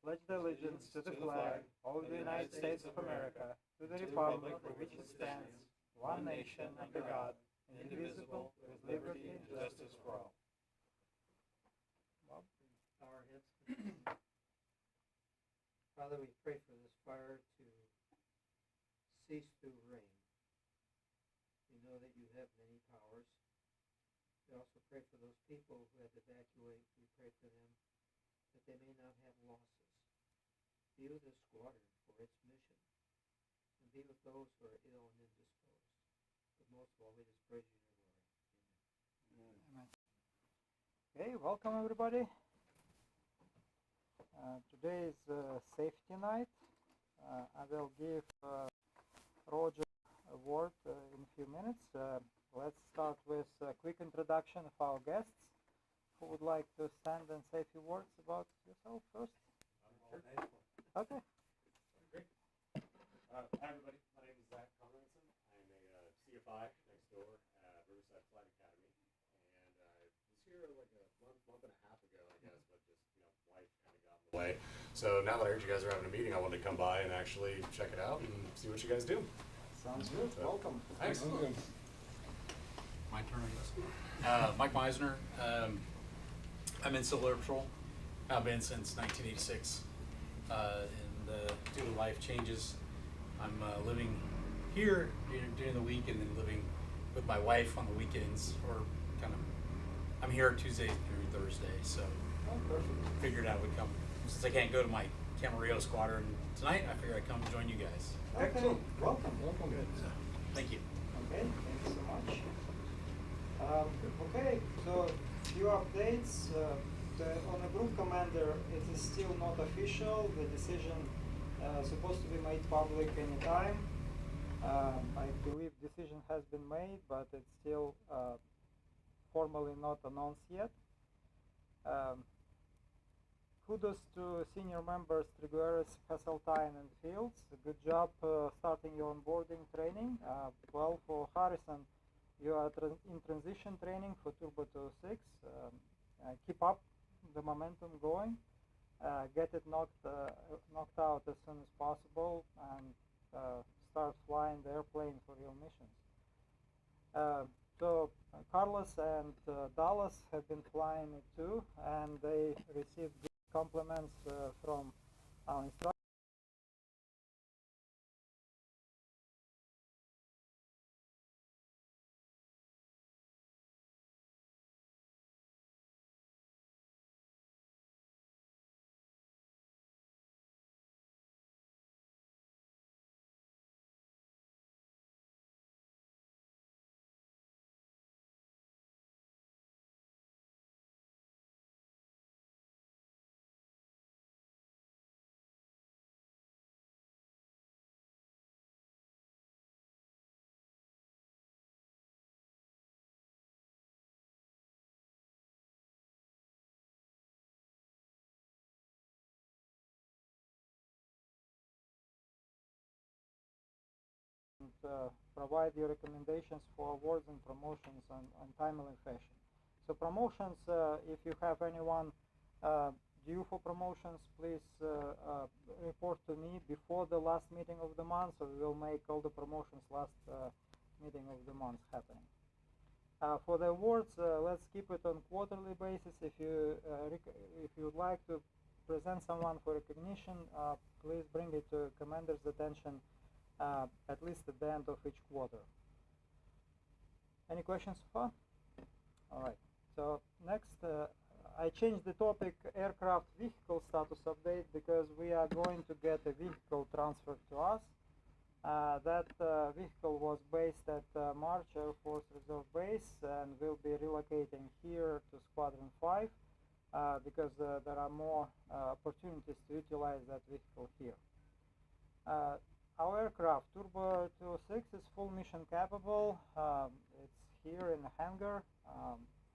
pledge allegiance to the flag of the United States of America, to the republic for which it stands, one nation under God, indivisible, with liberty and justice for all. Bob? Bow our heads. Father, we pray for this fire to cease through rain. We know that you have many powers. We also pray for those people who had to evacuate. We pray for them that they may not have losses. Be with this squadron for its mission. And be with those who are ill and indisposed. But most of all, we just praise you in your glory. Amen. Amen. Okay, welcome everybody. Today is safety night. I will give Roger a word in a few minutes. Let's start with a quick introduction of our guests. Who would like to stand and say a few words about yourself first? Okay. Great. Hi everybody, my name is Zach Conradson. I'm a CFI next door at Riverside Flight Academy, and I was here like a month and a half ago, I guess, but just life kind of got in the way. So now that I heard you guys are having a meeting, I wanted to come by and actually check it out and see what you guys do. Sounds good. So, welcome. Thanks. My turn, I guess. Mike Meisner. I'm in Civil Air Patrol. I've been since 1986. And due to life changes, I'm living here during the week and then living with my wife on the weekends, or I'm here Tuesday through Thursday, so figured I would come. Since I can't go to my Camarillo Squadron tonight, I figured I'd come join you guys. Excellent. Welcome. Good. So, thank you. Okay, thank you so much. Okay, so few updates. On the group commander, it is still not official. The decision supposed to be made public anytime. I believe decision has been made, but it's still formally not announced yet. Kudos to senior members Trigueros, Hasseltine and Fields. Good job starting your onboarding training. Well, for Harrison, you are in transition training for Turbo 206. Keep up the momentum going. Get it knocked out as soon as possible and start flying the airplane for real missions. So Carlos and Dallas have been flying it too, and they received good compliments from our instructors. Provide your recommendations for awards and promotions on timely fashion. So promotions, if you have anyone due for promotions, please report to me before the last meeting of the month, so we will make all the promotions last meeting of the month happening. For the awards, let's keep it on quarterly basis. If you would like to present someone for recognition, please bring it to commander's attention at least at the end of each quarter. Any questions so far? All right. So next, I changed the topic aircraft vehicle status update because we are going to get a vehicle transferred to us. That vehicle was based at March Air Force Reserve Base and will be relocating here to Squadron 5 because there are more opportunities to utilize that vehicle here. Our aircraft, Turbo 206, is full mission capable. It's here in the hangar,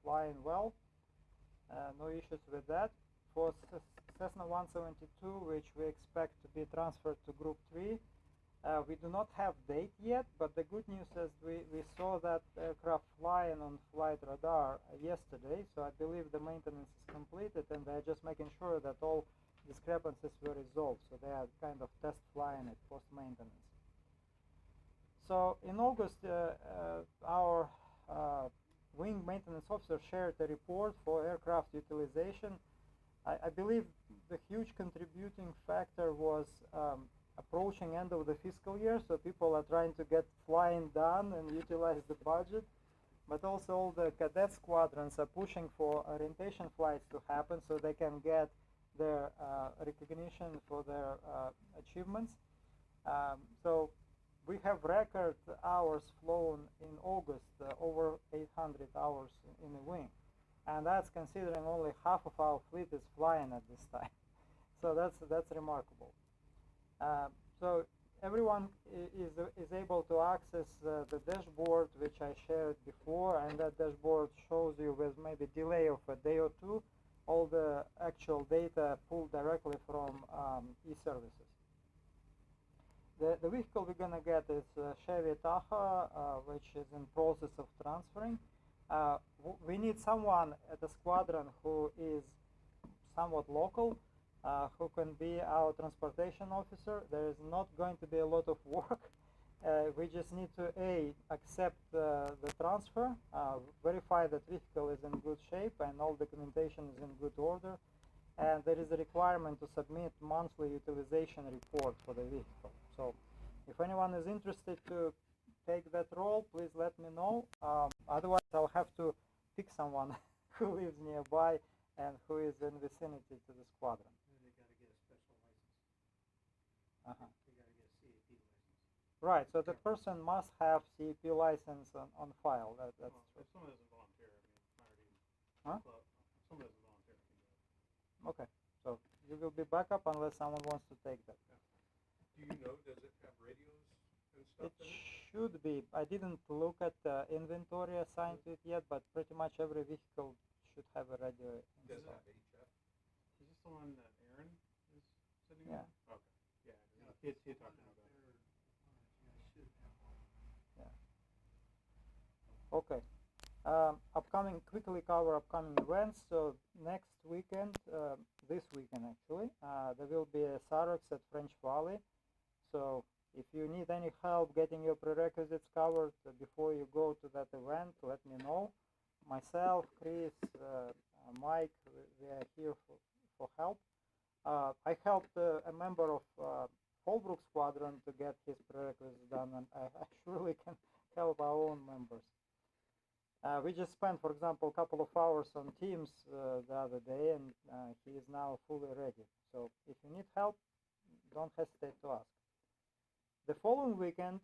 flying well. No issues with that. For Cessna 172, which we expect to be transferred to Group 3, we do not have date yet, but the good news is we saw that aircraft flying on flight radar yesterday, so I believe the maintenance is completed and they're just making sure that all discrepancies were resolved. So they are kind of test flying it post-maintenance. So in August, our wing maintenance officer shared a report for aircraft utilization. I believe the huge contributing factor was approaching end of the fiscal year, so people are trying to get flying done and utilize the budget. But also all the cadet squadrons are pushing for orientation flights to happen so they can get their recognition for their achievements. So we have record hours flown in August, over 800 hours in a wing. And that's considering only half of our fleet is flying at this time. So that's remarkable. So everyone is able to access the dashboard which I shared before, and that dashboard shows you with maybe delay of a day or two all the actual data pulled directly from e-services. The vehicle we're going to get is Chevy Tahoe, which is in process of transferring. We need someone at the squadron who is somewhat local, who can be our transportation officer. There is not going to be a lot of work. We just need to accept the transfer, verify that vehicle is in good shape and all documentation is in good order, and there is a requirement to submit monthly utilization report for the vehicle. So if anyone is interested to take that role, please let me know. Otherwise I'll have to pick someone who lives nearby and who is in vicinity to the squadron. And they got to get a special license. Uh-huh. They got to get a CAP license. Right, so the person must have CEP license on file. That's Well, true. if someone doesn't volunteer, I mean, I already. Huh? Well, if someone doesn't volunteer, I can do it. Okay, so you will be backup unless someone wants to take that. Do you know, does it have radios and stuff It in it? should be. I didn't look at the inventory assigned to it yet, but pretty much every vehicle should have a radio Does it installed. have HF? Is this the one that Aaron is sitting Yeah. on? Okay. Yeah, he talked about that. Okay. Quickly cover upcoming events. So next weekend, this weekend actually, there will be a SAREX at French Valley. So if you need any help getting your prerequisites covered before you go to that event, let me know. Myself, Chris, Mike, we are here for help. I helped a member of Holbrook Squadron to get his prerequisites done, and I surely can help our own members. We just spent, for example, a couple of hours on Teams the other day, and he is now fully ready. So if you need help, don't hesitate to ask. The following weekend,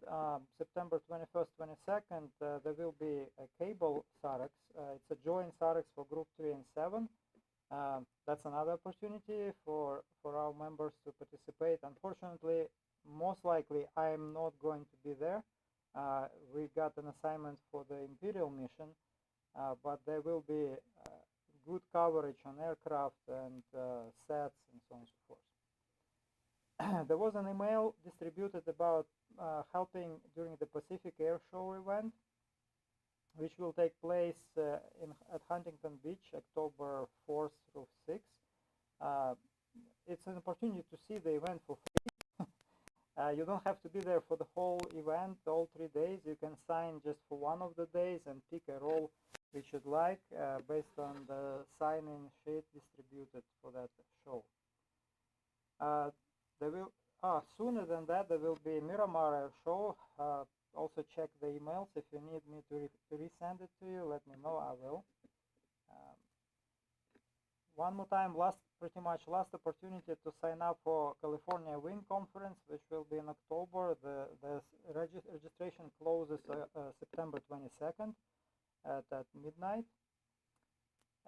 September 21st, 22nd, there will be a cable SAREX. It's a joint SAREX for Group 3 and 7. That's another opportunity for our members to participate. Unfortunately, most likely I am not going to be there. We got an assignment for the Imperial mission, but there will be good coverage on aircraft and sets and so on and so forth. There was an email distributed about helping during the Pacific Air Show event, which will take place at Huntington Beach, October 4th through 6th. It's an opportunity to see the event for free. You don't have to be there for the whole event, all 3 days. You can sign just for one of the days and pick a role which you'd like based on the sign-in sheet distributed for that show. Sooner than that, there will be Miramar Air Show. Also check the emails. If you need me to resend it to you, let me know, I will. One more time, pretty much last opportunity to sign up for California Wing Conference, which will be in October. The registration closes September 22nd at midnight.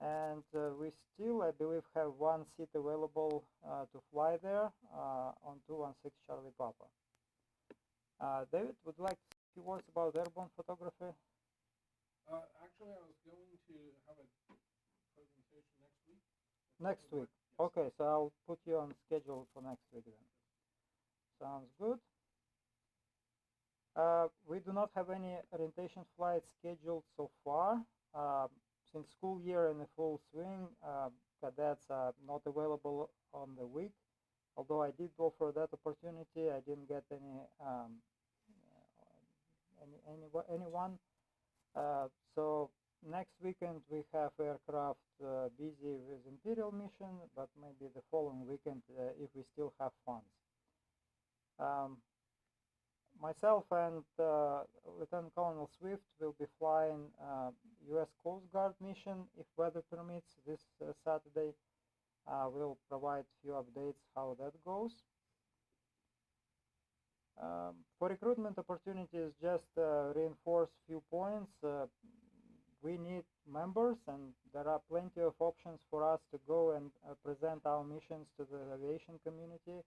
And we still, I believe, have one seat available to fly there on 216 Charlie Papa. David, would you like to say a few words about airborne photography? Actually, I was going to have a presentation next week. Next week. Yes. Okay, so I'll put you on schedule for next week then. Sounds good. We do not have any orientation flights scheduled so far. Since school year in the full swing, cadets are not available on the week. Although I did offer that opportunity, I didn't get anyone. So next weekend we have aircraft busy with Imperial mission, but maybe the following weekend if we still have funds. Myself and Lieutenant Colonel Swift will be flying U.S. Coast Guard mission if weather permits this Saturday. We'll provide few updates how that goes. For recruitment opportunities, just reinforce few points. We need members, and there are plenty of options for us to go and present our missions to the aviation community,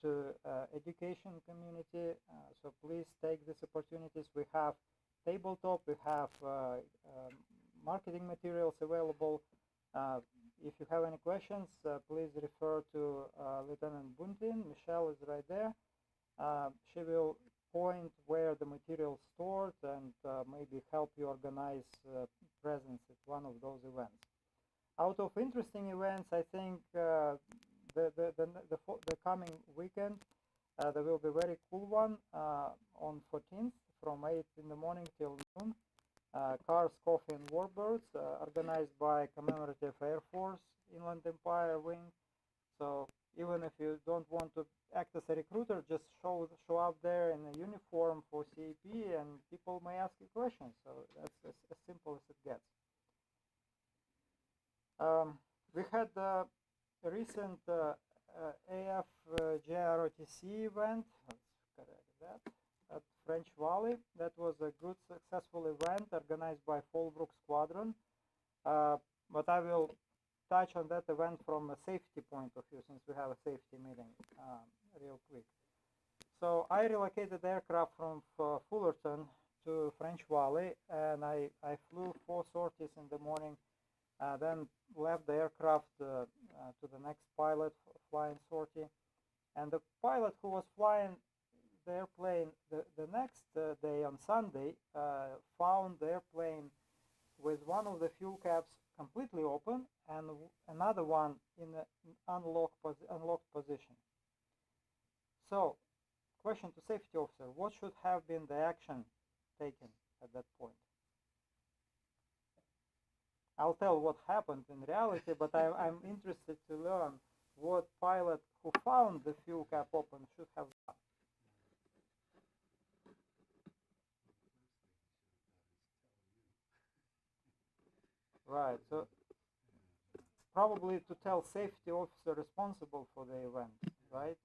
to education community. So please take these opportunities. We have tabletop, we have marketing materials available. If you have any questions, please refer to Lieutenant Buntin. Michelle is right there. She will point where the material is stored and maybe help you organize presence at one of those events. Out of interesting events, I think the coming weekend there will be a very cool one on 14th from 8 in the morning till noon. Cars, Coffee and Warbirds, organized by Commemorative Air Force Inland Empire Wing. So even if you don't want to act as a recruiter, just show up there in a uniform for CAP and people may ask you questions. So that's as simple as it gets. We had a recent AF JROTC event, let's correct that, at French Valley. That was a good, successful event organized by Fallbrook Squadron. But I will touch on that event from a safety point of view, since we have a safety meeting real quick. So I relocated the aircraft from Fullerton to French Valley, and I flew 4 sorties in the morning, then left the aircraft to the next pilot flying sortie. And the pilot who was flying the airplane the next day on Sunday found the airplane with one of the fuel caps completely open and another one in an unlocked position. So, question to safety officer: what should have been the action taken at that point? I'll tell what happened in reality, but I'm interested to learn what pilot who found the fuel cap open should have done. Right, so probably to tell safety officer responsible for the event, right?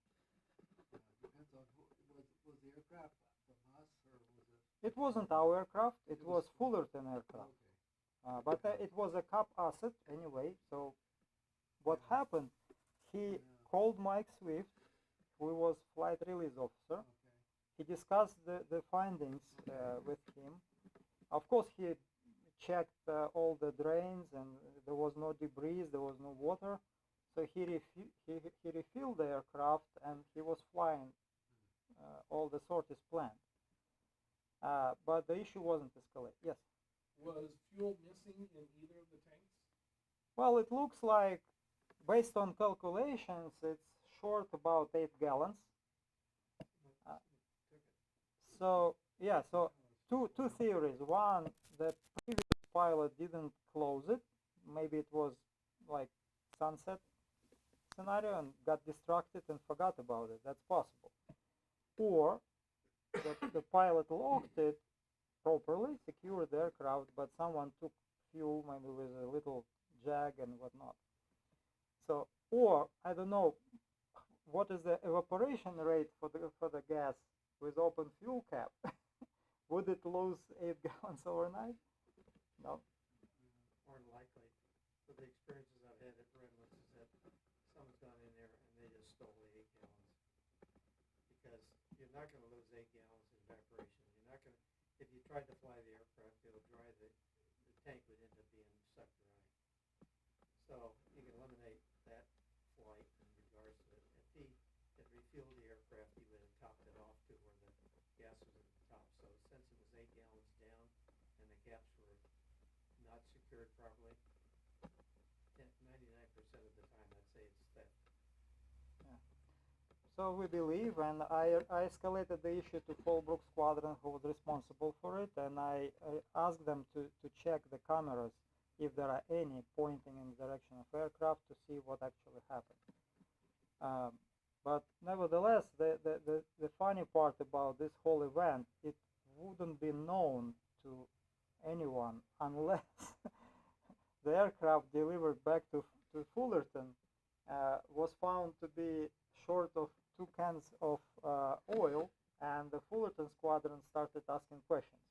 Depends on was the aircraft from us or was it? It wasn't our aircraft, it was Fullerton aircraft. Okay. But it was a CAP asset anyway, so what happened, he called Mike Swift, who was flight release officer. Okay. He discussed the findings with him. Of course, he checked all the drains and there was no debris, there was no water. So he refilled the aircraft and he was flying all the sorties planned. But the issue wasn't escalated. Yes? Was fuel missing in either of the tanks? Well, it looks like, based on calculations, it's short about 8 gallons. So, yeah, so two theories. One, the previous pilot didn't close it. Maybe it was like sunset scenario and got distracted and forgot about it. That's possible. Or the pilot locked it properly, secured the aircraft, but someone took fuel, maybe with a little jag and whatnot. So, or I don't know, what is the evaporation rate for the gas with open fuel cap? Would it lose 8 gallons overnight? No. More than likely. But the experiences I've had at Redlands is that someone's gone in there and they just stole the 8 gallons. Because you're not going to lose 8 gallons in evaporation. You're not going to, if you tried to fly the aircraft, it'll dry, the tank would end up being sucked dry. So you can eliminate that flight in regards to it. If he had refueled the aircraft, he would have topped it off to where the gas was at the top. So since it was 8 gallons down and the caps were not secured properly, 99% So we believe, and I escalated the issue to Fallbrook Squadron, who was responsible for it, and I asked them to check the cameras if there are any pointing in the direction of aircraft to see what actually happened. But nevertheless, the funny part about this whole event, it wouldn't be known to anyone unless the aircraft delivered back to Fullerton was found to be short of 2 cans of oil, and the Fullerton Squadron started asking questions.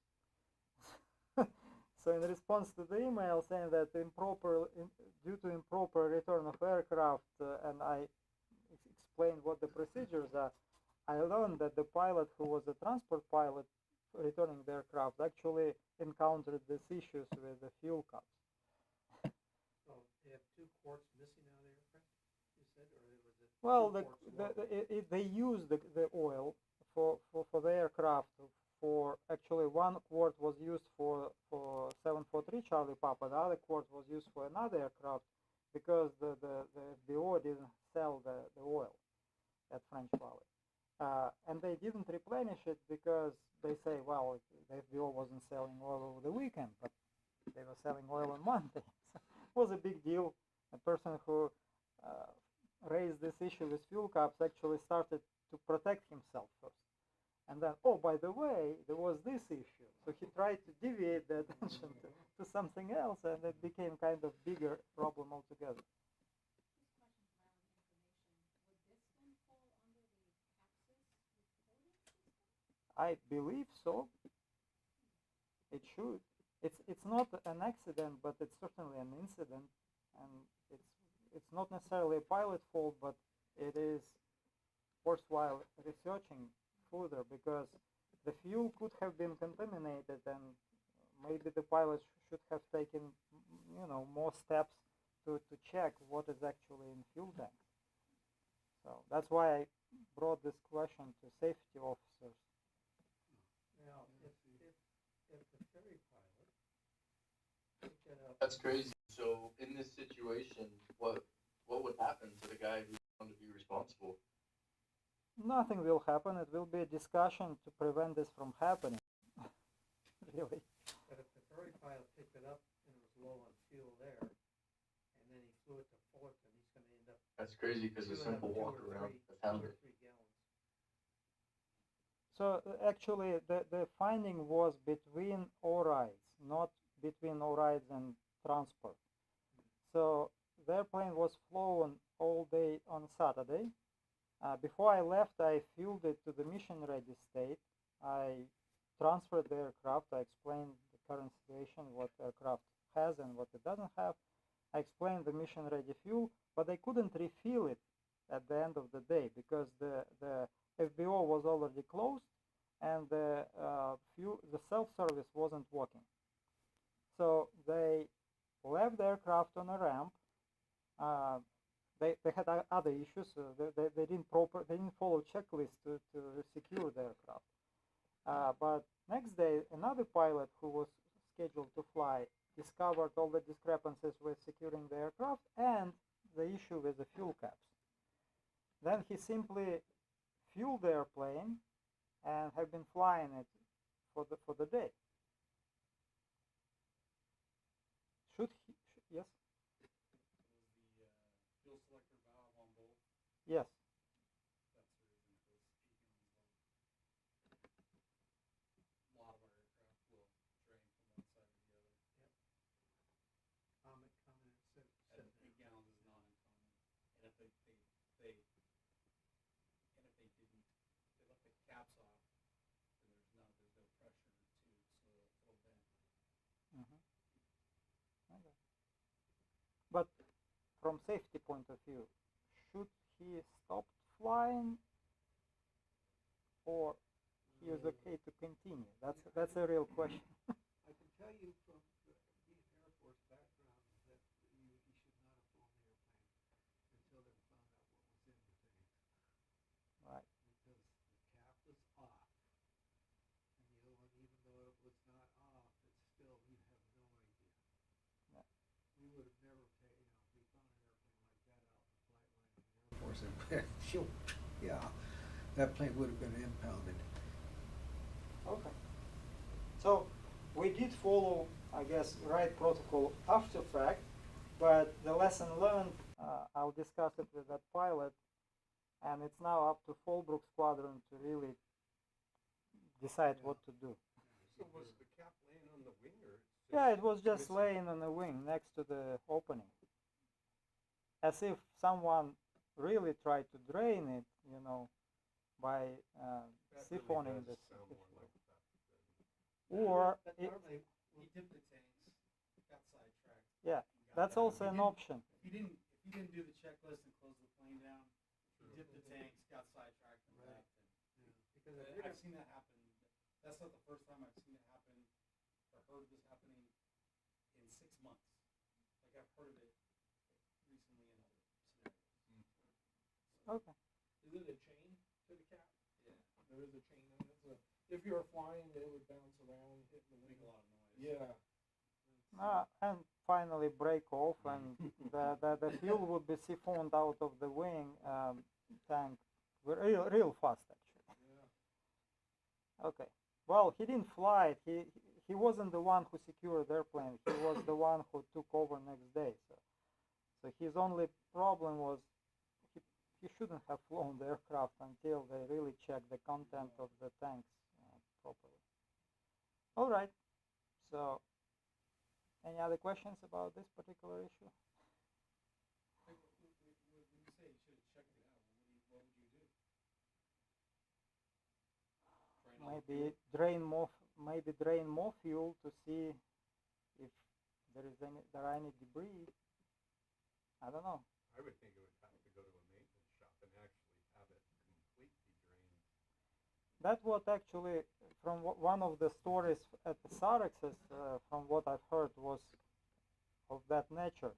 So in response to the email saying that due to improper return of aircraft, and I explained what the procedures are, I learned that the pilot, who was a transport pilot returning the aircraft, actually encountered these issues with the fuel cups. So they have 2 quarts missing out of the aircraft, you said, or was it? Well, 2 quarts they used the oil for the aircraft. For actually 1 quart was used for 743 Charlie Papa, the other quart was used for another aircraft because the FBO didn't sell the oil at French Valley. And they didn't replenish it because they say, well, the FBO wasn't selling oil over the weekend, but they were selling oil on Monday. So it was a big deal. A person who raised this issue with fuel cups actually started to protect himself first. And then, oh, by the way, there was this issue. So he tried to deviate the attention to something else, and it became kind of bigger problem altogether. I believe so. It should. It's not an accident, but it's certainly an incident, and it's not necessarily a pilot fault, but it is worthwhile researching further, because the fuel could have been contaminated, and maybe the pilots should have taken, more steps to check what is actually in fuel tanks. So that's why I brought this question to safety officers. Now, if the ferry pilot picked it up. That's crazy. So in this situation, what would happen to the guy who's going to be responsible? Nothing will happen. It will be a discussion to prevent this from happening. Really. But if the ferry pilot picked it up and it was low on fuel there, and then he flew it to Fullerton, he's going to end up. That's crazy because a chewing up simple 2 walk or around 3 the town. 2 or 3 gallons. So actually, the finding was between ORIDES, not between ORIDES and transport. So the airplane was flown all day on Saturday. Before I left, I fueled it to the mission-ready state. I transferred the aircraft. I explained the current situation, what the aircraft has and what it doesn't have. I explained the mission-ready fuel, but I couldn't refill it at the end of the day because the FBO was already closed and the self-service wasn't working. So they left the aircraft on a ramp. They had other issues. They didn't follow checklists to secure the aircraft. But next day, another pilot who was scheduled to fly discovered all the discrepancies with securing the aircraft and the issue with the fuel caps. Then he simply fueled the airplane and have been flying it for the day. Should he? Yes. Was the fuel selector valve on both? Yes. That's the reason it was peaking low. A lot of our aircraft will drain from one side to the other. Common said 8 gallons is not uncommon. And if they left the caps off, then there's no pressure in the tube, so it'll bend. Mm-hmm. Okay. But from safety point of view, should he stop flying, or he is okay to continue? That's a real question. I can tell you from being Air Force background that he should not have flown the airplane until they found out what was in the tanks. Right. Because the cap was off, and the other one, even though it was not off, it's still, you have no idea. Yeah. We would have never paid, if we found an airplane like that out in the flight line in the Air Force, yeah, that plane would have been impounded. Okay. So we did follow, I guess, right protocol after fact, but the lesson learned, I'll discuss it with that pilot, and it's now up to Fallbrook Squadron to really decide what to do. So was the cap laying on the wing, or? Yeah, it was just laying on the wing next to the opening. As if someone really tried to drain it, you know, by siphoning this. Or But it, normally, he dipped the tanks, got sidetracked. yeah, got that's down. also He an didn't- option. If he didn't do the checklist and close the plane down, he dipped the tanks, got sidetracked, and left. And Because I've seen that happen. That's not the first time I've seen it happen or heard this happening in 6 months. Like I've heard of it recently in other scenarios. Okay. Is it a chain to the cap? Yeah. There is a chain in it, so if you were flying, it would bounce around, hit the Make wing. a lot of noise. Yeah. And finally break off, and the fuel would be siphoned out of the wing tank real fast, actually. Yeah. Okay. Well, he didn't fly it. He wasn't the one who secured the airplane. He was the one who took over next day. So his only problem was he shouldn't have flown the aircraft until they really checked the content of the tanks properly. All right. So, any other questions about this particular issue? Like, when you say you should have checked it out, what would you do? Drain all the Maybe fuel? drain more fuel to see if there are any debris. I don't know. I would think it would have to go to a maintenance shop and actually have it completely drained. That what actually, from one of the stories at the Sarexes, from what I've heard, was of that nature.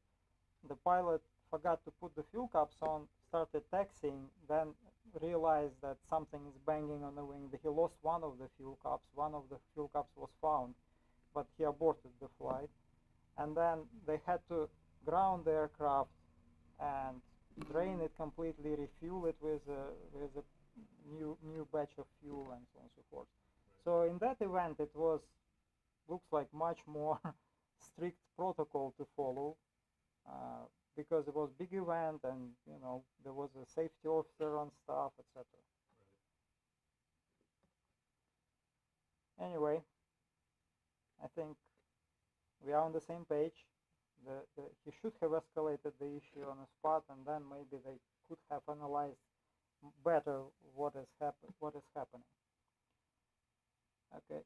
The pilot forgot to put the fuel caps on, started taxiing, then realized that something is banging on the wing. He lost one of the fuel caps. One of the fuel caps was found, but he aborted the flight. And then they had to ground the aircraft and drain it completely, refuel it with a new batch of fuel, and so on and so forth. So in that event, it looks like much more strict protocol to follow, because it was big event, and there was a safety officer on staff, etc. Anyway, I think we are on the same page. He should have escalated the issue on the spot, and then maybe they could have analyzed better what is happening. Okay,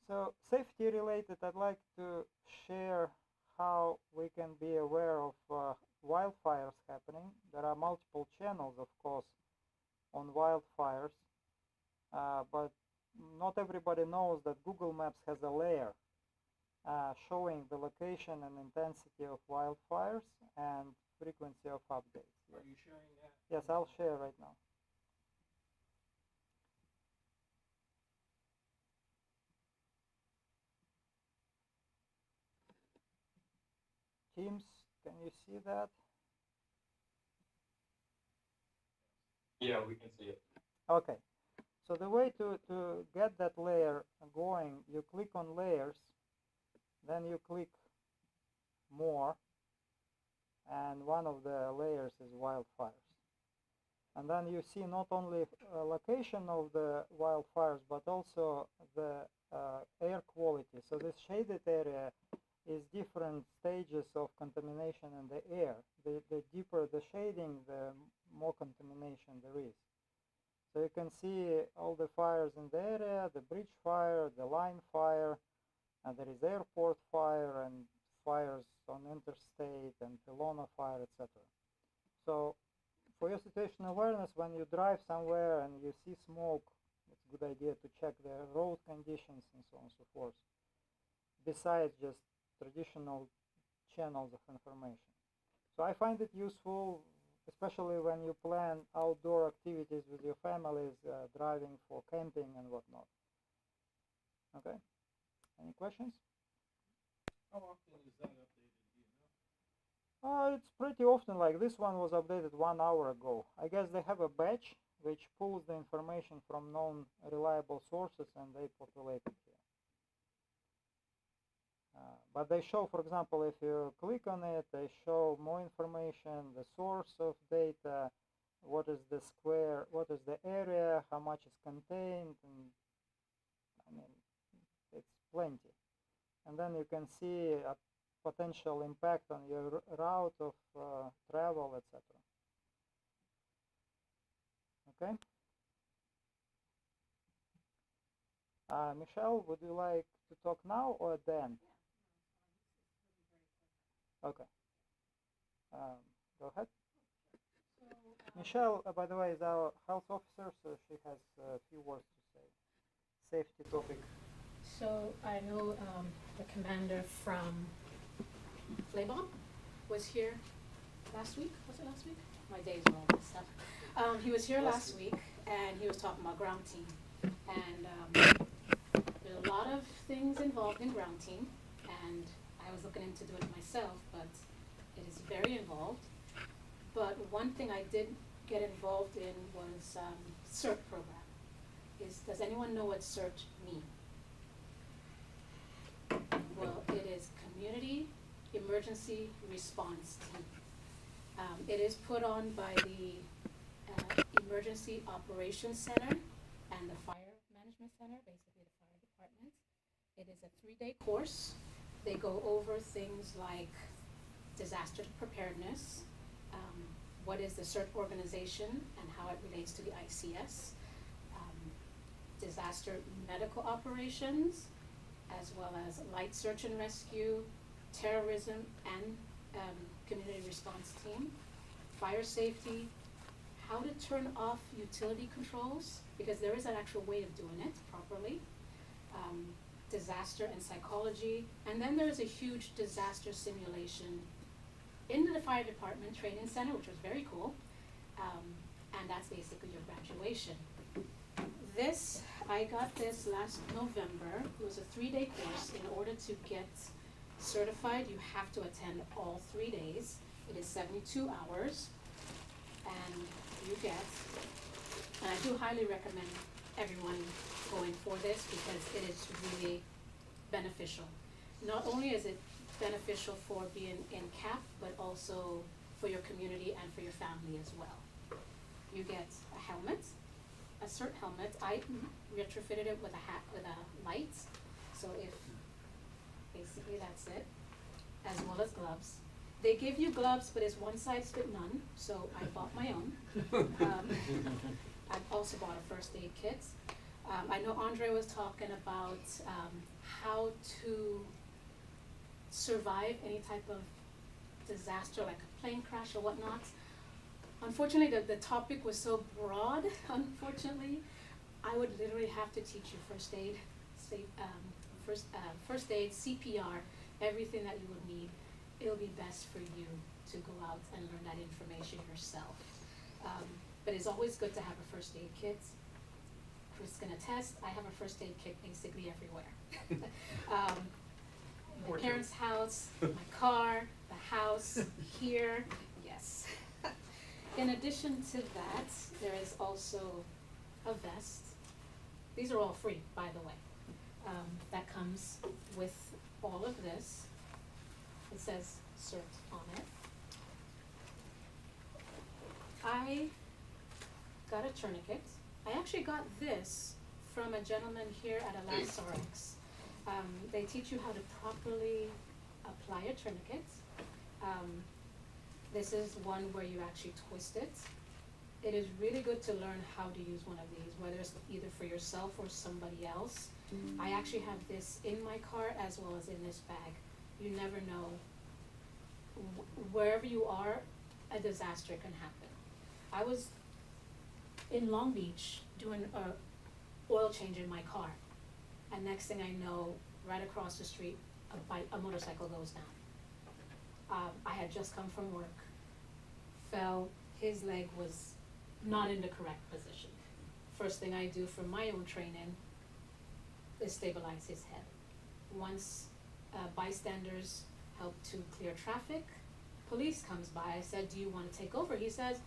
so safety related, I'd like to share how we can be aware of wildfires happening. There are multiple channels, of course, on wildfires, but not everybody knows that Google Maps has a layer showing the location and intensity of wildfires and frequency of updates. Are you sharing that? Yes, I'll share right now. Teams, can you see that? Yeah, we can see it. Okay, so the way to get that layer going, you click on layers, then you click more, and one of the layers is wildfires. And then you see not only location of the wildfires, but also the air quality. So this shaded area is different stages of contamination in the air. The deeper the shading, the more contamination there is. So you can see all the fires in the area, the bridge fire, the line fire, and there is airport fire and fires on interstate and Kelowna fire, etc. So for your situational awareness, when you drive somewhere and you see smoke, it's a good idea to check the road conditions and so on and so forth, besides just traditional channels of information. So I find it useful, especially when you plan outdoor activities with your families, driving for camping and whatnot. Okay, any questions? How often is that updated, do you know? It's pretty often. Like this one was updated 1 hour ago. I guess they have a batch which pulls the information from known reliable sources and they populate it here. But they show, for example, if you click on it, they show more information, the source of data, what is the square, what is the area, how much is contained, and I mean, it's plenty. And then you can see a potential impact on your route of travel, etc. Okay. Michelle, would you like to talk now or at the end? Okay. Go ahead. Michelle, by the way, is our health officer, so she has a few words to say. Safety topic. So I know the commander from Flaybomb was here last week. Was it last week? My days are all messed up. He was here last week, and he was talking about ground team. And there's a lot of things involved in ground team, and I was looking into doing it myself, but it is very involved. But one thing I did get involved in was CERT program. Does anyone know what CERT means? Well, it is Community Emergency Response Team. It is put on by the Emergency Operations Center and the Fire Management Center, basically the fire department. It is a 3-day course. They go over things like disaster preparedness, what is the CERT organization and how it relates to the ICS, disaster medical operations, as well as light search and rescue, terrorism and community response team, fire safety, how to turn off utility controls, because there is an actual way of doing it properly, disaster and psychology, and then there is a huge disaster simulation in the fire department training center, which was very cool, and that's basically your graduation. I got this last November. It was a 3-day course. In order to get certified, you have to attend all 3 days. It is 72 hours, and you get, and I do highly recommend everyone going for this because it is really beneficial. Not only is it beneficial for being in CAP, but also for your community and for your family as well. You get a helmet, a CERT helmet. I retrofitted it with a hat with a light, so if basically that's it, as well as gloves. They give you gloves, but it's one size fit none, so I bought my own. I've also bought a first aid kit. I know Andre was talking about how to survive any type of disaster, like a plane crash or whatnot. Unfortunately, the topic was so broad, unfortunately. I would literally have to teach you first aid, first aid, CPR, everything that you would need. It'll be best for you to go out and learn that information yourself. But it's always good to have a first aid kit. Chris can attest, I have a first aid kit basically everywhere. My parents' house, my car, the house, here, yes. In addition to that, there is also a vest. These are all free, by the way. That comes with all of this. It says CERT on it. I got a tourniquet. I actually got this from a gentleman here at Elasarex. They teach you how to properly apply a tourniquet. This is one where you actually twist it. It is really good to learn how to use one of these, whether it's either for yourself or somebody else. I actually have this in my car as well as in this bag. You never know. Wherever you are, a disaster can happen. I was in Long Beach doing a oil change in my car, and next thing I know, right across the street, a motorcycle goes down. I had just come from work, fell, his leg was not in the correct position. First thing I do for my own training is stabilize his head. Once bystanders help to clear traffic, police comes by. I said, do you want to take over? He says,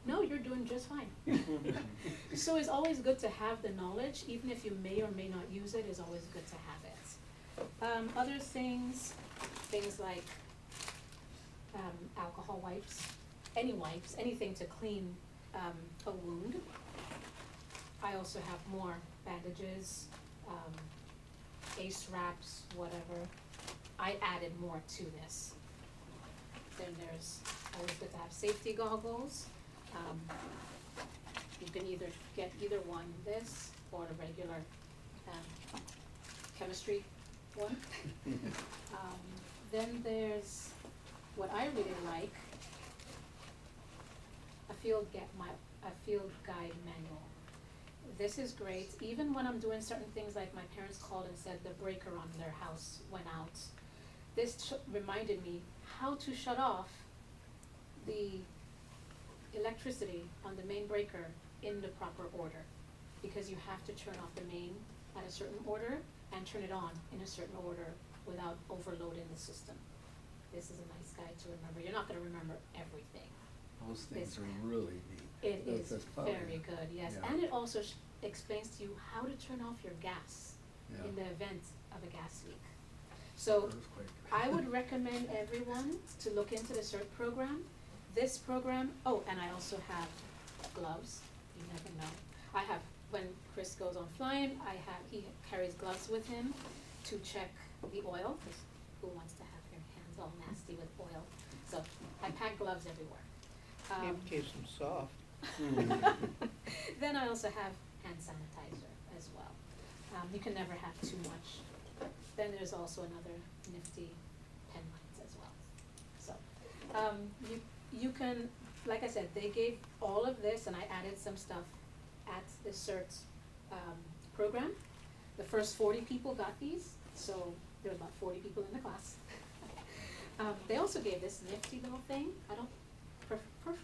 no, you're doing just fine. So it's always good to have the knowledge, even if you may or may not use it, it's always good to have it. Other things like alcohol wipes, anything to clean a wound. I also have more bandages, ace wraps, whatever. I added more to this. Then there's always good to have safety goggles. You can either get either one, this or the regular chemistry one. Then there's what I really like, a field guide manual. This is great, even when I'm doing certain things, like my parents called and said the breaker on their house went out. This reminded me how to shut off the electricity on the main breaker in the proper order, because you have to turn off the main at a certain order and turn it on in a certain order without overloading the system. This is a nice guide to remember. You're not gonna remember everything. Those things This- are really neat. It is That's probably- very good, yes. yeah. And it also explains to you how to turn off your gas Yeah. in the event of a gas leak. So Earthquake. I would recommend everyone to look into the CERT program. This program, oh, and I also have gloves, you never know. I have, when Chris goes on flying, he carries gloves with him to check the oil, 'cause who wants to have their hands all nasty with oil? So I pack gloves everywhere. Keeps them soft. Then I also have hand sanitizer as well. You can never have too much. Then there's also another nifty pen lines as well. So, you can, like I said, they gave all of this, and I added some stuff at the CERT, program. The first 40 people got these, so there were about 40 people in the class. They also gave this nifty little thing.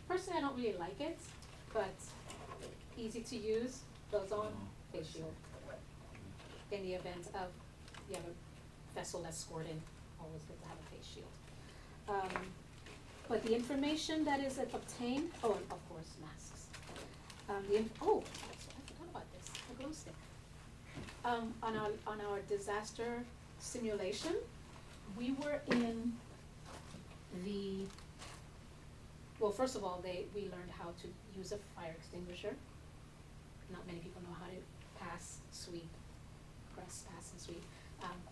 Personally, I don't really like it, but easy to use, goes on, face shield. In the event of, you have a vessel that's squirting, always good to have a face shield. But the information that is obtained, oh, and of course, masks. I forgot about this, the glow stick. On our disaster simulation, we were in well, first of all, we learned how to use a fire extinguisher. Not many people know how to press, pass, and sweep.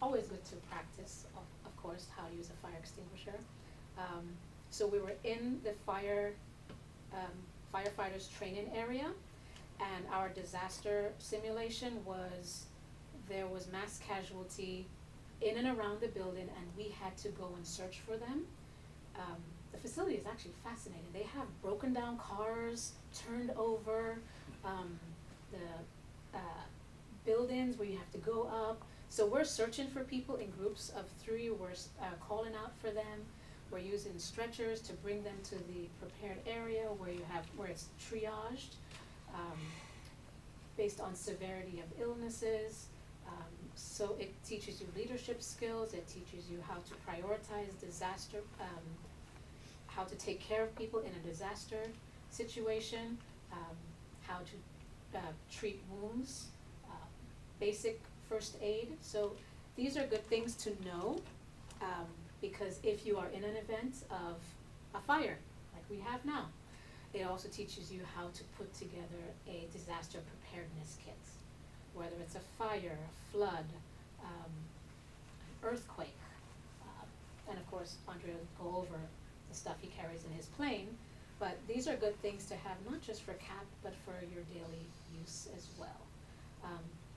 Always good to practice, of course, how to use a fire extinguisher. So we were in the firefighters training area, and our disaster simulation there was mass casualty in and around the building, and we had to go and search for them. The facility is actually fascinating. They have broken down cars, turned over, the buildings where you have to go up. So we're searching for people in groups of 3. We're calling out for them. We're using stretchers to bring them to the prepared area where it's triaged based on severity of illnesses. So it teaches you leadership skills. It teaches you how to prioritize disaster, how to take care of people in a disaster situation, how to treat wounds, basic first aid. So these are good things to know, because if you are in an event of a fire, like we have now, it also teaches you how to put together a disaster preparedness kit, whether it's a fire, a flood, an earthquake, and of course, Andre will go over the stuff he carries in his plane, but these are good things to have, not just for CAP, but for your daily use as well.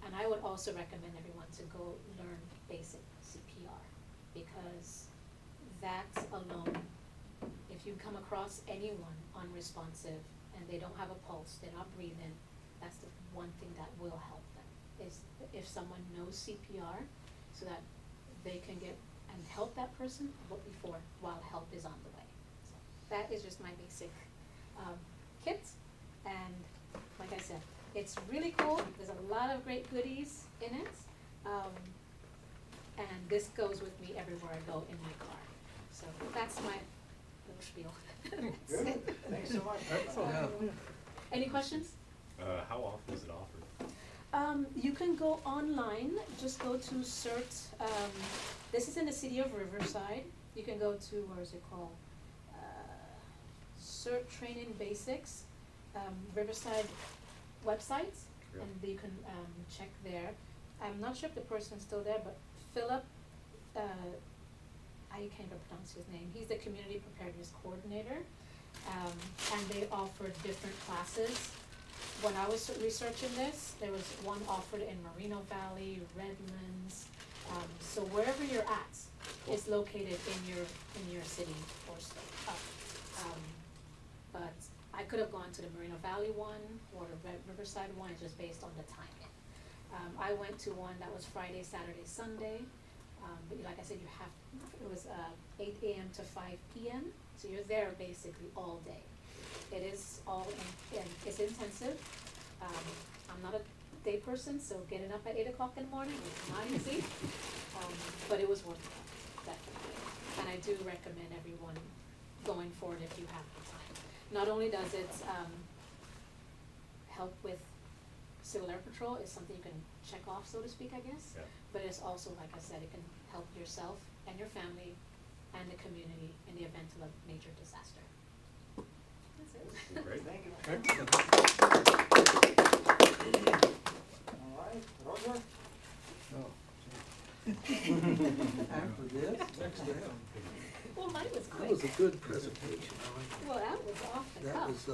And I would also recommend everyone to go learn basic CPR, because that alone, if you come across anyone unresponsive and they don't have a pulse, they're not breathing, that's the one thing that will help them, is if someone knows CPR, so that they can get and help that person while help is on the way. So that is just my basic kit, and like I said, it's really cool. There's a lot of great goodies in it, and this goes with me everywhere I go in my car. So that's little spiel. Good, thanks so much. Any questions? How often is it offered? You can go online, just go to CERT, this is in the city of Riverside. You can go to, where is it called? CERT Training Basics, Riverside website, Yeah. and you can, check there. I'm not sure if the person's still there, but Philip, I can't even pronounce his name, he's the community preparedness coordinator. And they offer different classes. When I was researching this, there was one offered in Moreno Valley, Redlands, so wherever you're at is located in your city or state. But I could have gone to the Moreno Valley one or the Riverside one, it's just based on the timing. I went to one that was Friday, Saturday, Sunday, but like I said, it was 8 a.m. to 5 p.m., so you're there basically all day. It is it's intensive. I'm not a day person, so getting up at 8 o'clock in the morning was not easy, but it was worth it, definitely. And I do recommend everyone going for it if you have the time. Not only does it help with Civil Air Patrol, it's something you can check off, so to speak, I guess. Yeah. But it's also, like I said, it can help yourself and your family and the community in the event of a major disaster. That's it. Great. Thank you. All right, Roger? After this, next to him. Well, mine was That quick. was a good presentation. I like Well, that was off the that. cuff.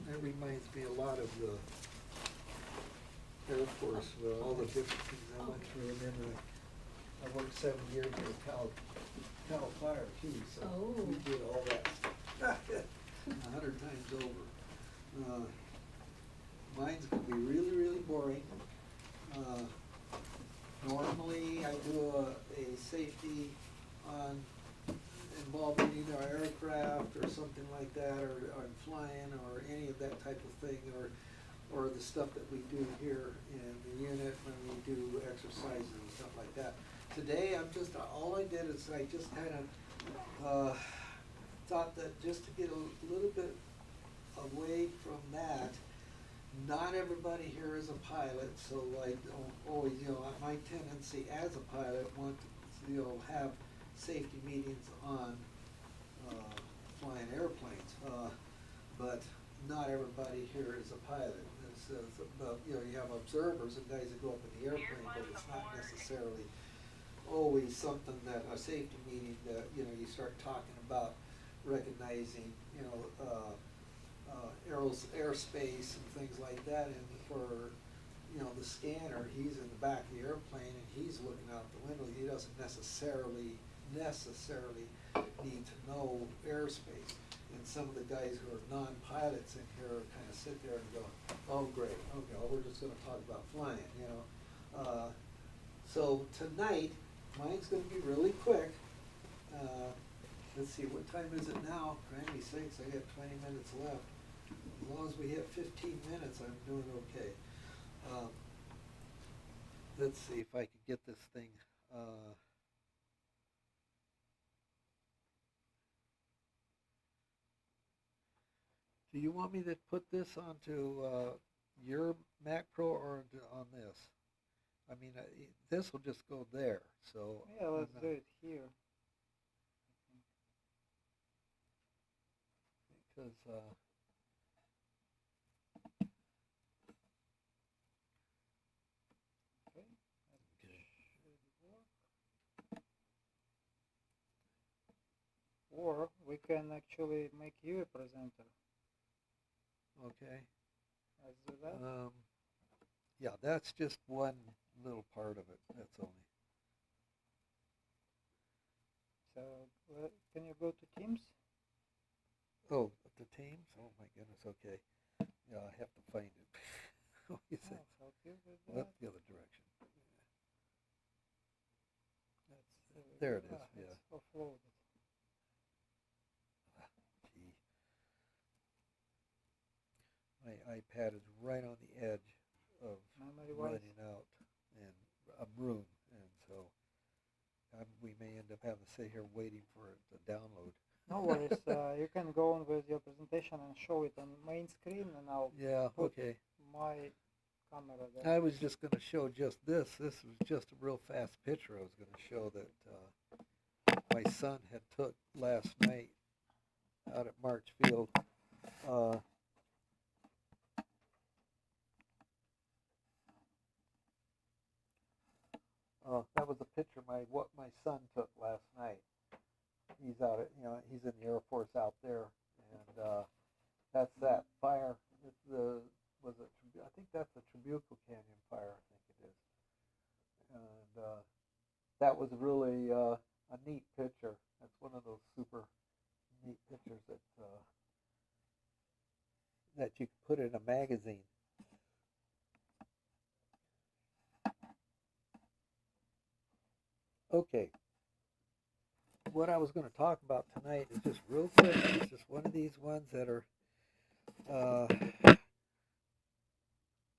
That reminds me a lot of the Air Force, with all the different things I went through. And then I worked 7 years at Cal Fire too, so Oh. we did all that stuff 100 times over. Mine's gonna be really, really boring. Normally, I do a safety on involving either our aircraft or something like that, or flying, or any of that type of thing, or the stuff that we do here in the unit when we do exercises and stuff like that. Today, all I did is I just kind of thought that just to get a little bit away from that, not everybody here is a pilot, so like always, my tendency as a pilot want to, have safety meetings on flying airplanes, but not everybody here is a pilot. You have observers and guys that go up in the airplane, but it's not necessarily always something that a safety meeting that you start talking about recognizing airspace and things like that. And for the scanner, he's in the back of the airplane and he's looking out the window. He doesn't necessarily need to know airspace. And some of the guys who are non-pilots in here kind of sit there and go, oh great, okay, well, we're just going to talk about flying, So tonight, mine's going to be really quick. Let's see, what time is it now? Cranny sakes, I got 20 minutes left. As long as we hit 15 minutes, I'm doing okay. Let's see if I can get this thing. Do you want me to put this onto your Mac Pro or on this? I mean, this will just go there. So Yeah, let's do it here. Because Okay. Or we can actually make you a presenter. okay. Let's do that. Yeah, that's just one little part of it. That's only. So can you go to Teams? Oh, the Teams? Oh my goodness, okay. Yeah, I have to find it. What do you think? I'll help you with that. That's the other direction. That's, There it is, it's yeah. offloaded. Gee. My iPad is right on the edge of Memory-wise? running out and room, and so we may end up having to sit here waiting for it to download. No worries. You can go on with your presentation and show it on main screen, and I'll Yeah, put okay. my camera there. I was just going to show just this. This was just a real fast picture I was going to show that my son had took last night out at Marchfield. Uh, that was a picture what my son took last night. He's out at, he's in the Air Force out there, and that's that fire. It's I think that's the Trabuco Canyon fire. I think it is, and that was really a neat picture. That's one of those super neat pictures that you could put in a magazine. Okay. What I was going to talk about tonight is just real quick. It's just one of these ones that are.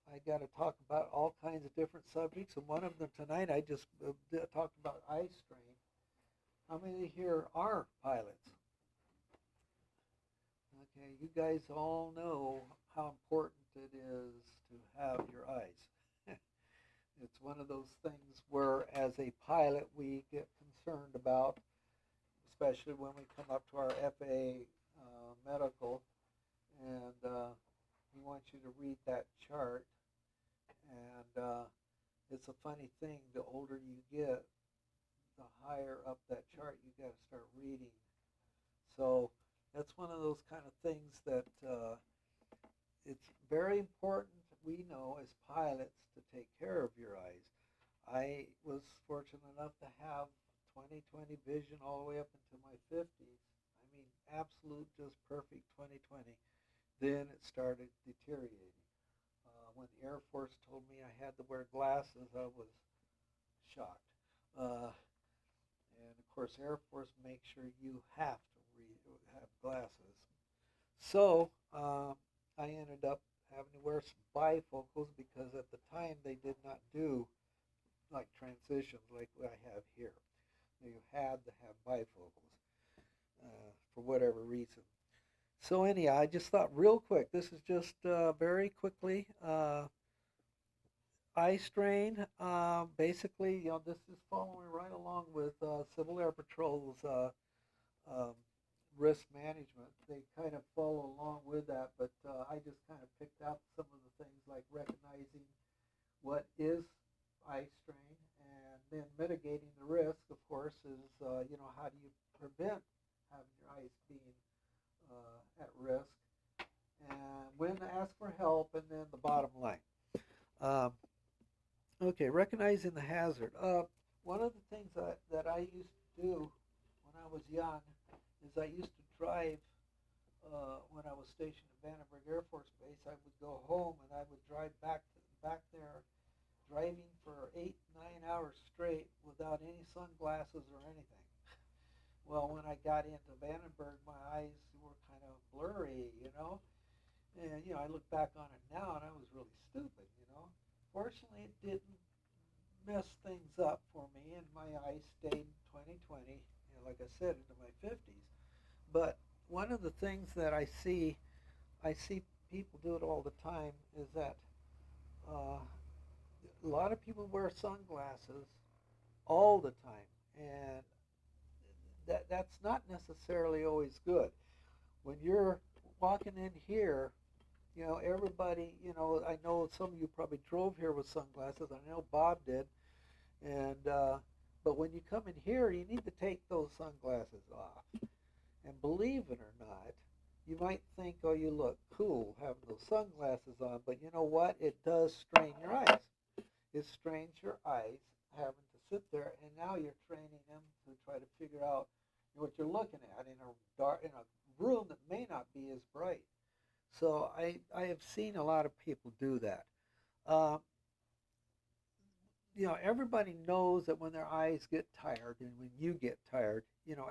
I got to talk about all kinds of different subjects, and one of them tonight I just talked about eye strain. How many here are pilots? Okay, you guys all know how important it is to have your eyes. It's one of those things where, as a pilot, we get concerned about, especially when we come up to our FAA medical, and he wants you to read that chart. And it's a funny thing, the older you get, the higher up that chart you got to start reading. So that's one of those kind of things that it's very important, we know as pilots, to take care of your eyes. I was fortunate enough to have 20/20 vision all the way up into my 50s. I mean, absolute, just perfect 20/20. Then it started deteriorating. When the Air Force told me I had to wear glasses, I was shocked. And of course, Air Force makes sure you have to have glasses. So I ended up having to wear some bifocals because at the time they did not do like transitions like I have here. You had to have bifocals for whatever reason. So anyhow, I just thought real quick, this is just very quickly, eye strain. Basically, this is following right along with Civil Air Patrol's um, risk management. They kind of follow along with that, but I just kind of picked out some of the things like recognizing what is eye strain, and then mitigating the risk, of course, is, how do you prevent having your eyes being at risk, and when to ask for help, and then the bottom line. Um, okay, recognizing the hazard. One of the things that I used to do when I was young is I used to drive, when I was stationed at Vandenberg Air Force Base, I would go home and I would drive back there, driving for 8-9 hours straight without any sunglasses or anything. Well, when I got into Vandenberg, my eyes were kind of blurry, and I look back on it now, and I was really stupid. Fortunately, it didn't mess things up for me, and my eyes stayed 20/20, like I said, into my 50s. But one of the things that I see people do it all the time, is that a lot of people wear sunglasses all the time, and that's not necessarily always good. When you're walking in here, everybody, I know some of you probably drove here with sunglasses. I know Bob did, and but when you come in here, you need to take those sunglasses off. And believe it or not, you might think, oh, you look cool having those sunglasses on, but you know what? It does strain your eyes. It strains your eyes having to sit there, and now you're training them to try to figure out what you're looking at in a room that may not be as bright. So I have seen a lot of people do that. Uh, Everybody knows that when their eyes get tired, and when you get tired,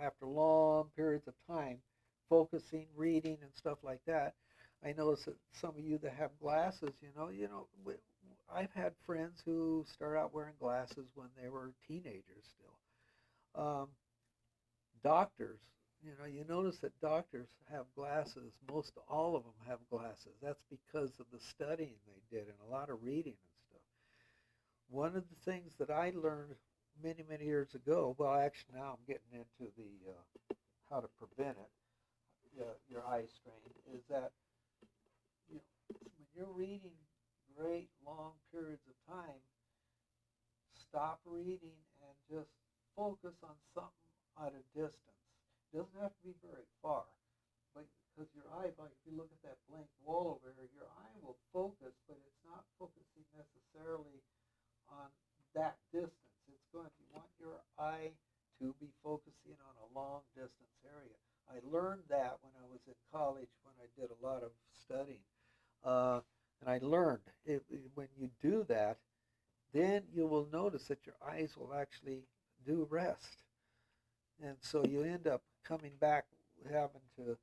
after long periods of time, focusing, reading, and stuff like that. I notice that some of you that have glasses, I've had friends who started out wearing glasses when they were teenagers still. Doctors, you notice that doctors have glasses. Most all of them have glasses. That's because of the studying they did and a lot of reading and stuff. One of the things that I learned many, many years ago, well, actually now I'm getting into the how to prevent it, your eye strain, is that when you're reading great long periods of time, stop reading and just focus on something at a distance. It doesn't have to be very far, but because your eye, like if you look at that blank wall over here, your eye will focus, but it's not focusing necessarily on that distance. It's going to, you want your eye to be focusing on a long distance area. I learned that when I was in college when I did a lot of studying. And I learned when you do that, then you will notice that your eyes will actually do rest. And so you end up coming back having to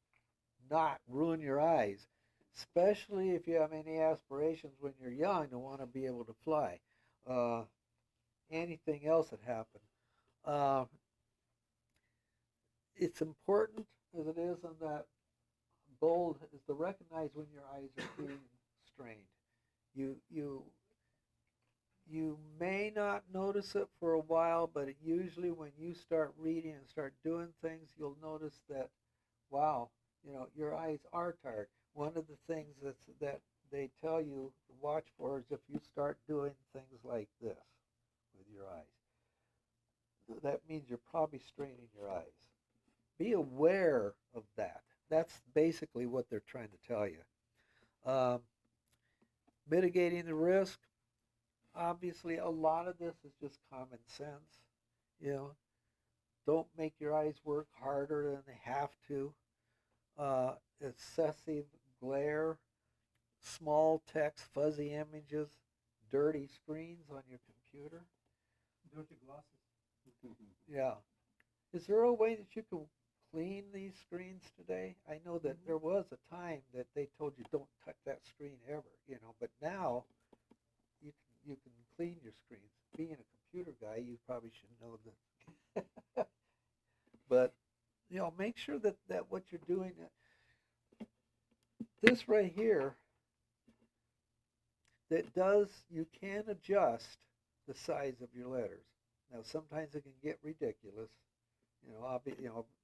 not ruin your eyes, especially if you have any aspirations when you're young to want to be able to fly. Anything else that happened. It's important as it is on that goal is to recognize when your eyes are being strained. You may not notice it for a while, but usually when you start reading and start doing things, you'll notice that, wow, your eyes are tired. One of the things that they tell you to watch for is if you start doing things like this with your eyes. That means you're probably straining your eyes. Be aware of that. That's basically what they're trying to tell you. Mitigating the risk. Obviously, a lot of this is just common sense. Don't make your eyes work harder than they have to. Excessive glare, small text, fuzzy images, dirty screens on your computer. Dirty glasses. Yeah. Is there a way that you can clean these screens today? I know that there was a time that they told you don't touch that screen ever, but now you can clean your screens. Being a computer guy, you probably should know that. But make sure that what you're doing, this right here, you can adjust the size of your letters. Now sometimes it can get ridiculous,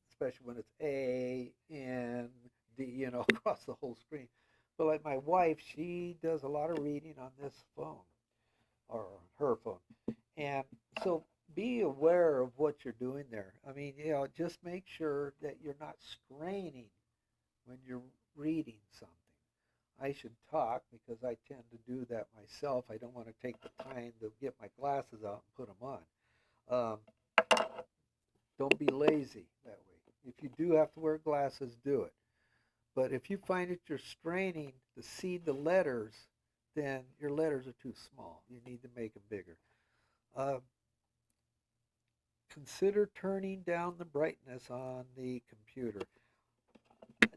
especially when it's A, N, D, across the whole screen. But like my wife, she does a lot of reading on this phone, or her phone. And so be aware of what you're doing there. I mean, just make sure that you're not straining when you're reading something. I should talk because I tend to do that myself. I don't want to take the time to get my glasses out and put them on. Don't be lazy that way. If you do have to wear glasses, do it. But if you find that you're straining to see the letters, then your letters are too small. You need to make them bigger. Consider turning down the brightness on the computer.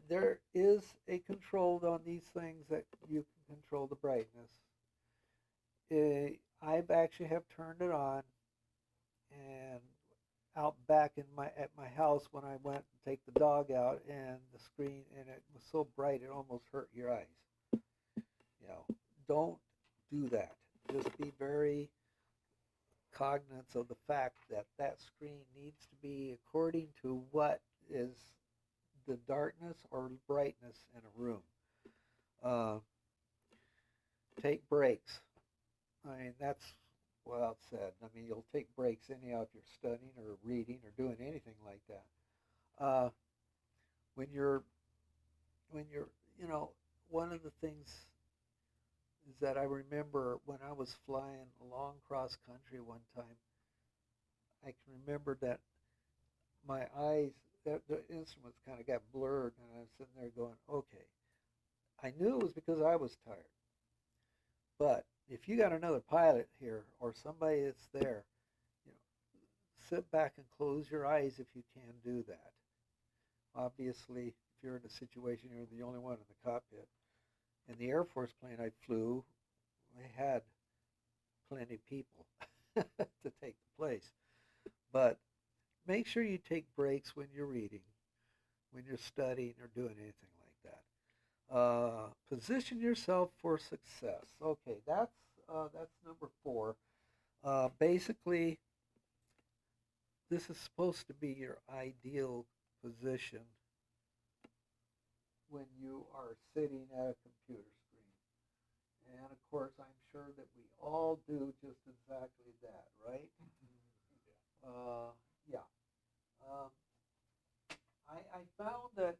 There is a control on these things that you can control the brightness. I've actually have turned it on, and out back at my house when I went to take the dog out, and the screen, and it was so bright it almost hurt your eyes. Don't do that. Just be very cognizant of the fact that that screen needs to be according to what is the darkness or brightness in a room. Take breaks. I mean, that's well said. I mean, you'll take breaks anyhow if you're studying or reading or doing anything like that. When you're, one of the things is that I remember when I was flying along cross country one time, I can remember that my eyes, the instruments kind of got blurred, and I was sitting there going, okay. I knew it was because I was tired. But if you got another pilot here or somebody that's there, sit back and close your eyes if you can do that. Obviously, if you're in a situation you're the only one in the cockpit. In the Air Force plane I flew, I had plenty of people to take the place. But make sure you take breaks when you're reading. when you're studying or doing anything like that. Position yourself for success. Okay, that's number 4. Basically, this is supposed to be your ideal position when you are sitting at a computer screen. And of course, I'm sure that we all do just exactly that, right? Yeah. Um, I found that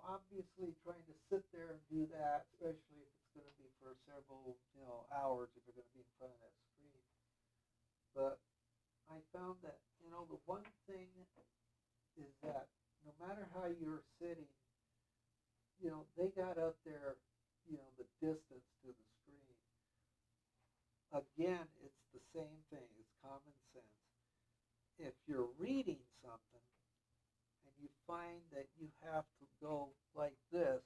obviously trying to sit there and do that, especially if it's going to be for several hours, if you're going to be in front of that screen. But I found that the one thing is that no matter how you're sitting, they got up there, the distance to the screen. Again, it's the same thing. It's common sense. If you're reading something and you find that you have to go like this,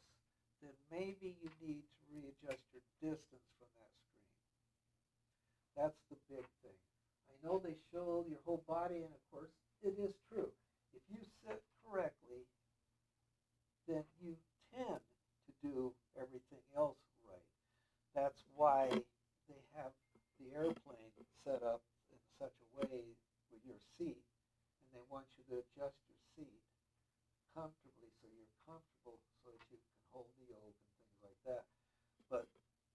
then maybe you need to readjust your distance from that screen. That's the big thing. I know they show your whole body, and of course, it is true. If you sit correctly, then you tend to do everything else right. That's why they have the airplane set up in such a way with your seat, and they want you to adjust your seat comfortably so you're comfortable so that you can hold the yoke and things like that. But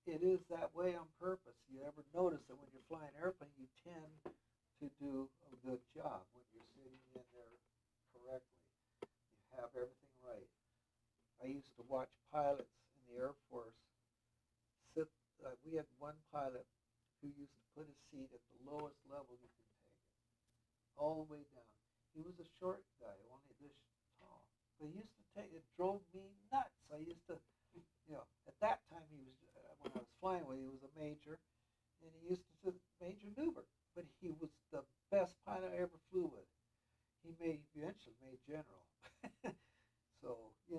it is that way on purpose. You ever notice that when you're flying an airplane, you tend to do a good job when you're sitting in there correctly. You have everything right. I used to watch pilots in the Air Force sit. We had one pilot who used to put his seat at the lowest level you can take it, all the way down. He was a short guy, only this tall. But he used to take it, drove me nuts. I used to, at that time he was, when I was flying with, he was a major, and he used to say Major Newbert, but he was the best pilot I ever flew with. He eventually made general. So, it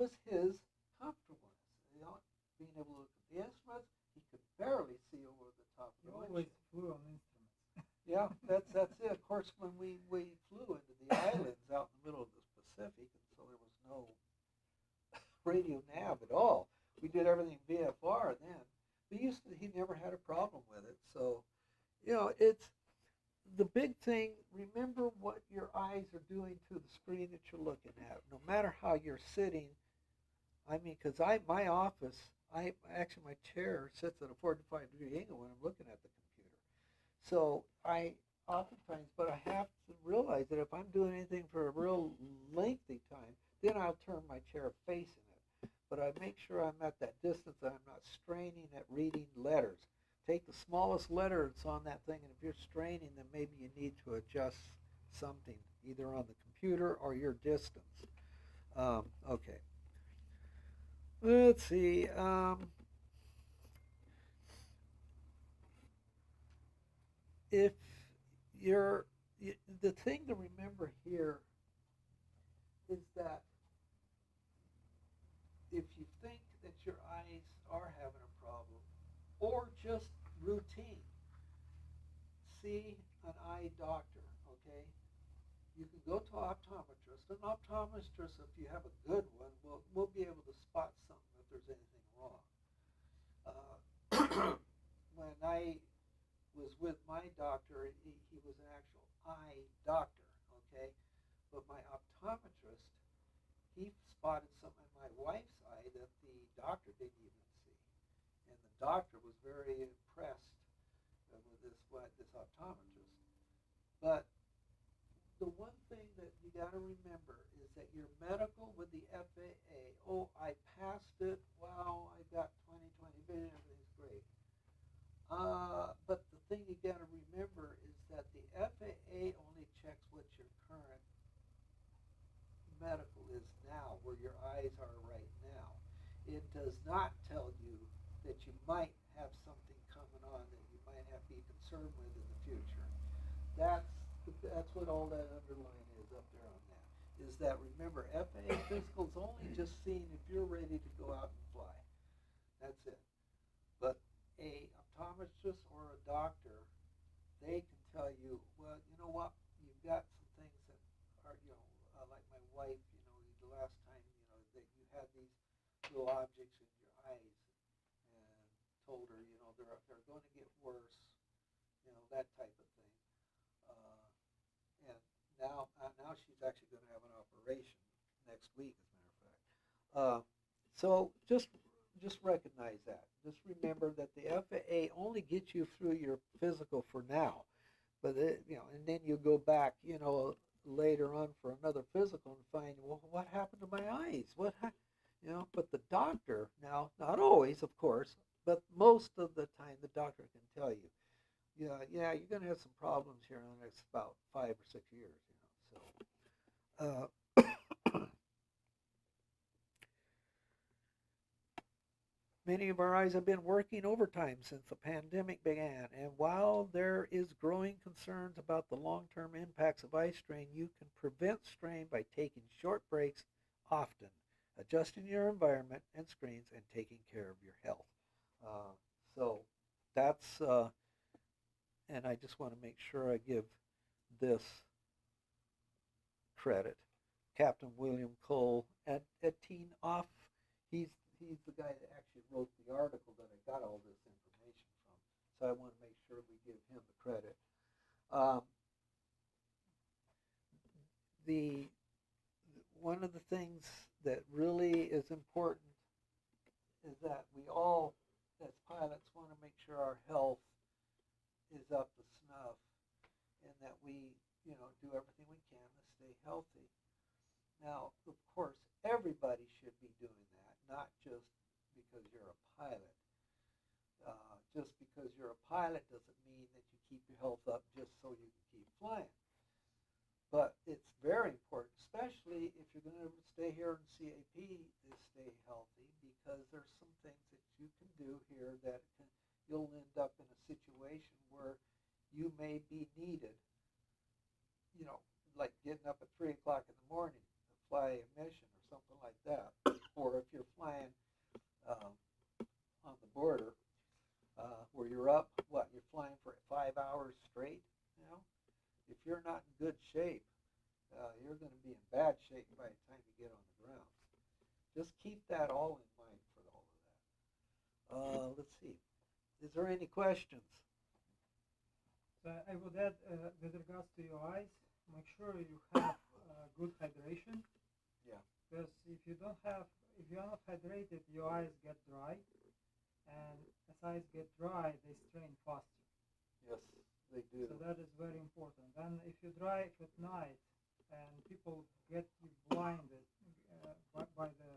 was his comfortableness, being able to look at the instruments. He could barely see over the top of You the always flew on instruments. Yeah, that's it. Of course, when we flew into the islands out in the middle of the Pacific, and so there was no radio nav at all. We did everything VFR then. But he never had a problem with it. So, it's the big thing. Remember what your eyes are doing to the screen that you're looking at. No matter how you're sitting. I mean, because my office, actually my chair sits at a 45-degree angle when I'm looking at the computer. So but I have to realize that if I'm doing anything for a real lengthy time, then I'll turn my chair facing it. But I make sure I'm at that distance and I'm not straining at reading letters. Take the smallest letter that's on that thing, and if you're straining, then maybe you need to adjust something, either on the computer or your distance. Okay. Let's see. If the thing to remember here is that if you think that your eyes are having a problem, or just routine, see an eye doctor, okay? You can go to an optometrist. An optometrist, if you have a good one, will be able to spot something if there's anything wrong. When I was with my doctor, he was an actual eye doctor, okay? But my optometrist, he spotted something in my wife's eye that the doctor didn't even see. And the doctor was very impressed with this optometrist. But the one thing that you got to remember is that your medical with the FAA, I passed it, wow, I got 20/20 vision, everything's great. But the thing you got to remember is that the FAA only checks what your current medical is now, where your eyes are right now. It does not tell you that you might have something coming on that you might have to be concerned with in the future. That's what all that underline is up there on that. Is that, remember, FAA physical is only just seeing if you're ready to go out and fly. That's it. But a optometrist or a doctor, they can tell you, well, you know what, you've got some things that little objects in your eyes, and told her, you know, they're going to get worse, you know, that type of thing. And now she's actually going to have an operation next week, as a matter of fact. So just recognize that. Just remember that the FAA only gets you through your physical for now, but you know, and then you go back, you know, later on for another physical and find, well, what happened to my eyes? You know, but the doctor now, not always, of course, but most of the time, the doctor can tell you, yeah, you're going to have some problems here in the next about 5 or 6 years, you know. So, many of our eyes have been working overtime since the pandemic began, and while there is growing concerns about the long-term impacts of eye strain, you can prevent strain by taking short breaks often, adjusting your environment and screens, and taking care of your health. So that's, and I just want to make sure I give this credit. Captain William Cole at Teen Off, he's the guy that actually wrote the article that I got all this information from. So I want to make sure we give him the credit. One of the things that really is important is that we all, as pilots, want to make sure our health is up to snuff, and that we, you know, do everything we can to stay healthy. Now, of course, everybody should be doing that, not just because you're a pilot. Just because you're a pilot doesn't mean that you keep your health up just so you can keep flying. But it's very important, especially if you're going to stay here in CAP, to stay healthy, because there's some things that you can do here that you'll end up in a situation where you may be needed, you know, like getting up at 3 o'clock in the morning to fly a mission or something like that. Or if you're flying on the border, where you're up, you're flying for 5 hours straight, you know? If you're not in good shape, you're going to be in bad shape by the time you get on the ground. Just keep that all in mind for all of that. Let's see. Is there any questions? So I would add, with regards to your eyes, make sure you have good hydration. Yeah. Because if you're not hydrated, your eyes get dry, and as eyes get dry, they strain faster. Yes, they do. So that is very important. And if you drive at night and people get you blinded by the,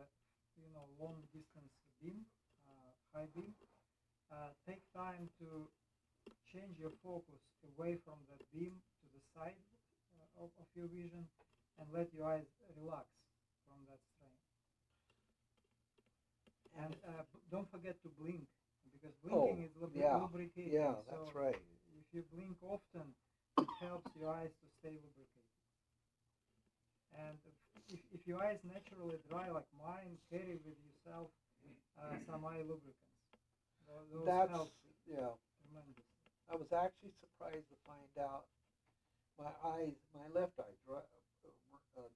you know, long distance beam, high beam, take time to change your focus away from that beam to the side of your vision, and let your eyes relax from that strain. And don't forget to blink, because blinking is lubricating. Yeah, so that's right. If you blink often, it helps your eyes to stay lubricated. And if your eyes naturally dry like mine, carry with yourself some eye lubricants. Those help tremendously. I was actually surprised to find out my left eye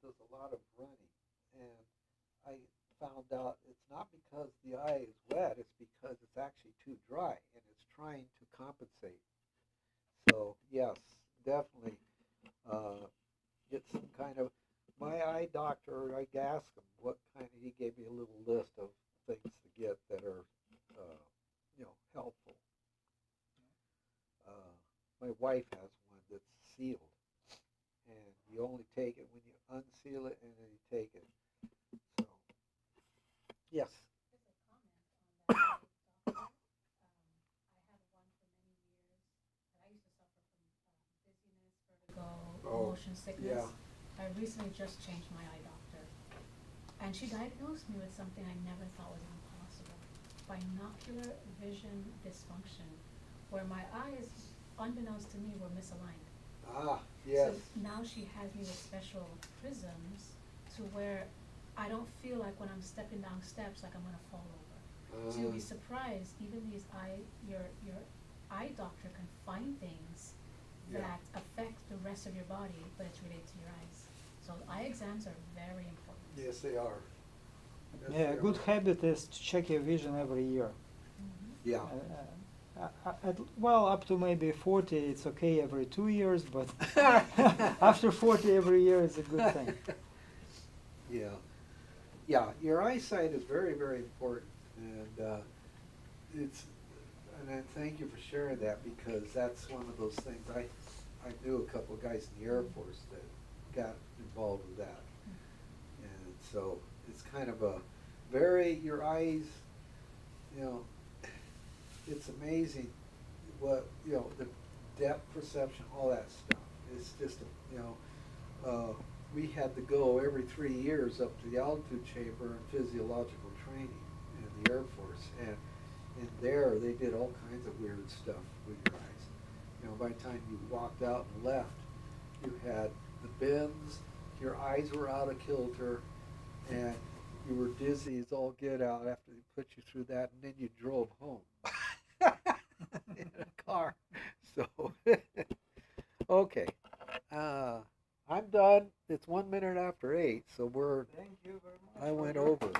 does a lot of running, and I found out it's not because the eye is wet, it's because it's actually too dry, and it's trying to compensate. So yes, definitely get some kind of, my eye doctor, I asked him what kind of, he gave me a little list of things to get that are, you know, helpful. My wife has one that's sealed, and you only take it when you unseal it, and then you take it. So, yes. Just a comment on that, doctor. I had one for many years, and I used to suffer from dizziness, vertigo, motion sickness. Yeah. I recently just changed my eye doctor, and she diagnosed me with something I never thought was impossible: binocular vision dysfunction, where my eyes, unbeknownst to me, were misaligned. Ah, yes. So now she has me with special prisms to where I don't feel like when I'm stepping down steps like I'm gonna fall over. So you'll be surprised, even your eye doctor can find things that affect the rest of your body, but it's related to your eyes. So eye exams are very important. Yes, they are. Yes, Yeah, a they good are. habit is to check your vision every year. Yeah. Well, up to maybe 40, it's okay every 2 years, but after 40, every year is a good thing. Yeah. Yeah, your eyesight is very, very important, and it's, and I thank you for sharing that, because that's one of those things. I knew a couple of guys in the Air Force that got involved with that, and so it's kind of a very, your eyes, you know, it's amazing what, you know, the depth perception, all that stuff. It's just, we had to go every 3 years up to the altitude chamber and physiological training in the Air Force, and in there they did all kinds of weird stuff with your eyes. You know, by the time you walked out and left, you had the bends, your eyes were out of kilter, and you were dizzy as all get out after they put you through that, and then you drove home in a car. So, okay, I'm done. It's 1 minute after 8, so we're. Thank you very much. I went over.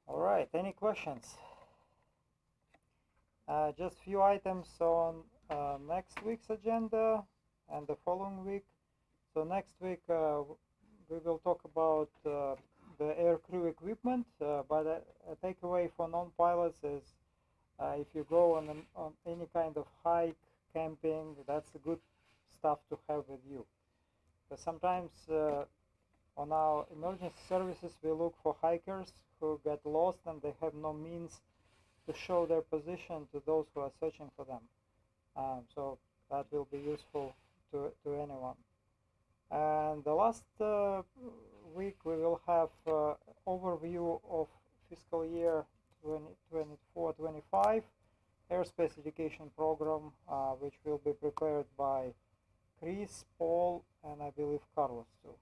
All right, any questions? Just few items on next week's agenda and the following week. So next week we will talk about the air crew equipment, but a takeaway for non-pilots is if you go on any kind of hike, camping, that's a good stuff to have with you. But sometimes on our emergency services we look for hikers who get lost and they have no means to show their position to those who are searching for them. So that will be useful to anyone. And the last week we will have overview of fiscal year 2024-25 airspace education program, which will be prepared by Chris, Paul, and I believe Carlos too.